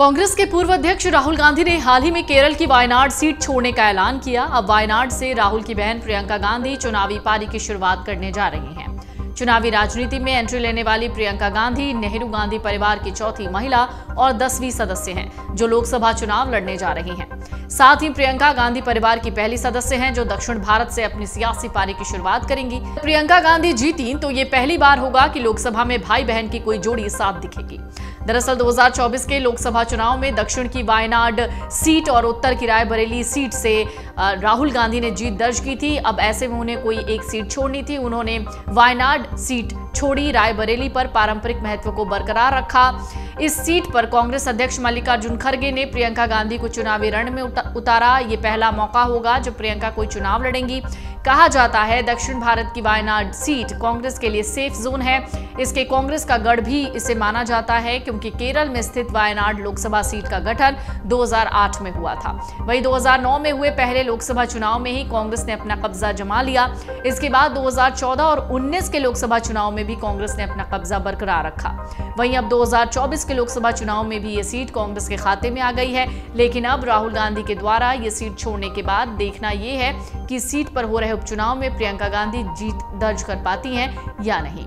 कांग्रेस के पूर्व अध्यक्ष राहुल गांधी ने हाल ही में केरल की वायनाड सीट छोड़ने का ऐलान किया। अब वायनाड से राहुल की बहन प्रियंका गांधी चुनावी पारी की शुरुआत करने जा रही हैं। चुनावी राजनीति में एंट्री लेने वाली प्रियंका गांधी नेहरू गांधी परिवार की चौथी महिला और 10वीं सदस्य हैं, जो लोकसभा चुनाव लड़ने जा रही हैं। साथ ही प्रियंका गांधी परिवार की पहली सदस्य हैं जो दक्षिण भारत से अपनी सियासी पारी की शुरुआत करेंगी। प्रियंका गांधी जीती तो ये पहली बार होगा कि लोकसभा में भाई बहन की कोई जोड़ी साथ दिखेगी। दरअसल 2024 के लोकसभा चुनाव में दक्षिण की वायनाड सीट और उत्तर की रायबरेली सीट से राहुल गांधी ने जीत दर्ज की थी। अब ऐसे में उन्हें कोई एक सीट छोड़नी थी। उन्होंने वायनाड सीट छोड़ी, रायबरेली पर पारंपरिक महत्व को बरकरार रखा। इस सीट पर कांग्रेस अध्यक्ष मल्लिकार्जुन खड़गे ने प्रियंका गांधी को चुनावी रण में उतारा। ये पहला मौका होगा जब प्रियंका कोई चुनाव लड़ेंगी। कहा जाता है दक्षिण भारत की वायनाड सीट कांग्रेस के लिए सेफ जोन है। इसके कांग्रेस का गढ़ भी इसे माना जाता है, क्योंकि केरल में स्थित वायनाड लोकसभा सीट का गठन 2008 में हुआ था। वहीं 2009 में हुए पहले लोकसभा चुनाव में ही कांग्रेस ने अपना कब्जा जमा लिया। इसके बाद 2014 और 19 के लोकसभा चुनाव में भी कांग्रेस ने अपना कब्जा बरकरार रखा। वहीं अब 2024 के लोकसभा चुनाव में भी ये सीट कांग्रेस के खाते में आ गई है। लेकिन अब राहुल गांधी के द्वारा ये सीट छोड़ने के बाद देखना यह है कि सीट पर हो रहे उपचुनाव में प्रियंका गांधी जीत दर्ज कर पाती हैं या नहीं।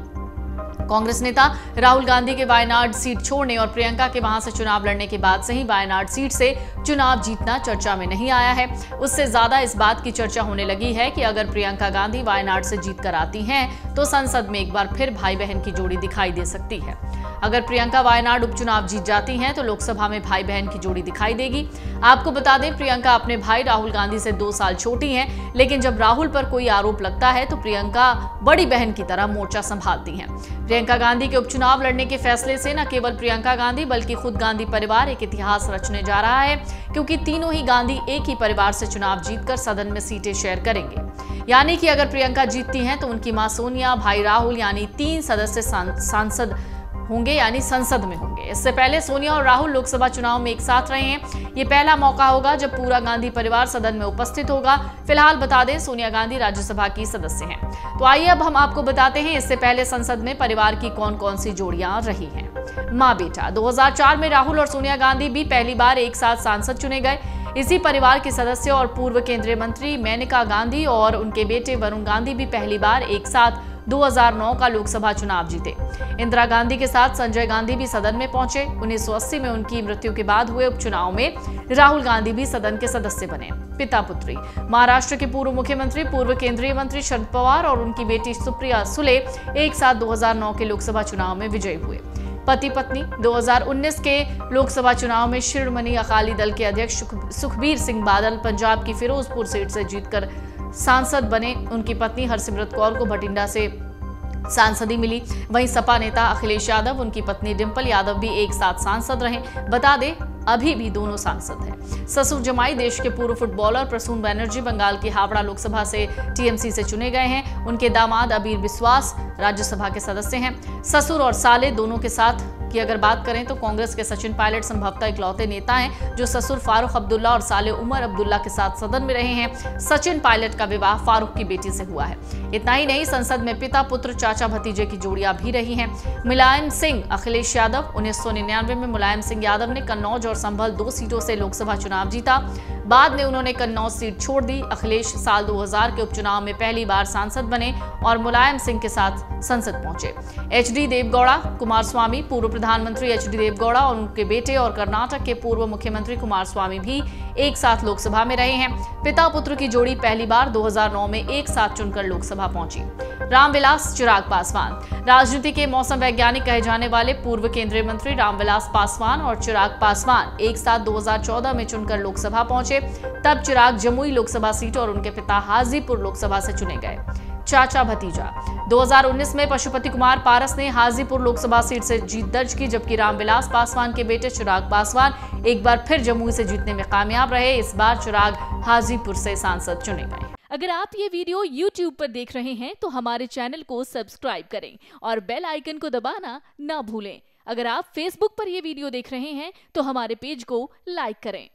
कांग्रेस नेता राहुल गांधी के वायनाड सीट छोड़ने और प्रियंका के वहां से चुनाव लड़ने के बाद से ही वायनाड सीट से चुनाव जीतना चर्चा में नहीं आया है। उससे ज्यादा इस बात की चर्चा होने लगी है कि अगर प्रियंका गांधी वायनाड से जीत कर आती हैं तो संसद में एक बार फिर भाई बहन की जोड़ी दिखाई दे सकती है। अगर प्रियंका वायनाड उपचुनाव जीत जाती हैं तो लोकसभा में भाई बहन की जोड़ी दिखाई देगी। आपको बता दें, प्रियंका अपने भाई राहुल गांधी से 2 साल छोटी हैं, लेकिन जब राहुल पर कोई आरोप लगता है तो प्रियंका बड़ी बहन की तरह मोर्चा संभालती हैं। प्रियंका गांधी के उपचुनाव लड़ने के फैसले से न केवल प्रियंका गांधी बल्कि खुद गांधी परिवार एक इतिहास रचने जा रहा है, क्योंकि तीनों ही गांधी एक ही परिवार से चुनाव जीतकर सदन में सीटें शेयर करेंगे। यानी कि अगर प्रियंका जीतती हैं तो उनकी मां सोनिया, भाई राहुल यानी 3 सदस्य सांसद होंगे, यानी संसद में होंगे। इससे पहले सोनिया और राहुल लोकसभा चुनाव में एक साथ रहे हैं। ये पहला मौका होगा जब पूरा गांधी परिवार सदन में उपस्थित होगा। फिलहाल बता दें, सोनिया गांधी राज्यसभा की सदस्य हैं। तो आइए अब हम आपको बताते हैं इससे पहले संसद में परिवार की कौन कौन सी जोड़ियां रही हैं। माँ बेटा 2004 में राहुल और सोनिया गांधी भी पहली बार एक साथ सांसद चुने गए। इसी परिवार के सदस्य और पूर्व केंद्रीय मंत्री मेनका गांधी और उनके बेटे वरुण गांधी भी पहली बार एक साथ 2009 का लोकसभा चुनाव जीते। इंदिरा गांधी के साथ संजय गांधी भी सदन में पहुंचे। 1980 में उनकी मृत्यु के बाद हुए उपचुनाव में राहुल गांधी भी सदन के सदस्य बने। पिता पुत्री महाराष्ट्र के पूर्व मुख्यमंत्री, पूर्व केंद्रीय मंत्री शरद पवार और उनकी बेटी सुप्रिया सुले एक साथ 2009 के लोकसभा चुनाव में विजयी हुए। पति पत्नी 2019 के लोकसभा चुनाव में शिरोमणि अकाली दल के अध्यक्ष सुखबीर सिंह बादल पंजाब की फिरोजपुर सीट से जीतकर सांसद बने। उनकी पत्नी हरसिमरत कौर को भटिंडा से सांसदी मिली। वहीं सपा नेता अखिलेश यादव, उनकी पत्नी डिंपल यादव भी एक साथ सांसद रहे। बता दें, अभी भी दोनों सांसद हैं। ससुर जमाई देश के पूर्व फुटबॉलर प्रसून बनर्जी बंगाल की हावड़ा लोकसभा से टीएमसी से चुने गए हैं। उनके दामाद अबीर बिस्वास राज्यसभा के सदस्य हैं। ससुर और साले दोनों के साथ की अगर बात करें तो कांग्रेस के सचिन पायलट संभवतः इकलौते नेता हैं जो ससुर फारूक अब्दुल्ला और साले उमर अब्दुल्ला के साथ सदन में रहे हैं। सचिन पायलट का विवाह फारूक की बेटी से हुआ है। इतना ही नहीं, संसद में पिता पुत्र चाचा भतीजे की जोड़ियां भी रही हैं। मुलायम सिंह अखिलेश यादव 1999 में मुलायम सिंह यादव ने कन्नौज और संभल 2 सीटों से लोकसभा चुनाव जीता। बाद में उन्होंने कन्नौज सीट छोड़ दी। अखिलेश साल 2000 के उपचुनाव में पहली बार सांसद बने और मुलायम सिंह के साथ संसद पहुंचे। एचडी देवगौड़ा, कुमारस्वामी, पूर्व प्रधानमंत्री एचडी देवगौड़ा और उनके बेटे और कर्नाटक के पूर्व मुख्यमंत्री कुमारस्वामी भी एक साथ लोकसभा में रहे हैं। पिता पुत्र की जोड़ी पहली बार 2009 में एक साथ चुनकर लोकसभा पहुंची। रामविलास चिराग पासवान राजनीति के मौसम वैज्ञानिक कहे जाने वाले पूर्व केंद्रीय मंत्री रामविलास पासवान और चिराग पासवान एक साथ 2014 में चुनकर लोकसभा पहुंचे। तब चिराग जमुई लोकसभा सीट और उनके पिता हाजीपुर लोकसभा से चुने गए। चाचा भतीजा 2019 में पशुपति कुमार पारस ने हाजीपुर लोकसभा सीट से जीत दर्ज की, जबकि रामविलास पासवान के बेटे चिराग पासवान एक बार फिर जमुई से जीतने में कामयाब रहे। इस बार चिराग हाजीपुर से सांसद चुने गए। अगर आप ये वीडियो YouTube पर देख रहे हैं तो हमारे चैनल को सब्सक्राइब करें और बेल आइकन को दबाना ना भूलें। अगर आप Facebook पर ये वीडियो देख रहे हैं तो हमारे पेज को लाइक करें।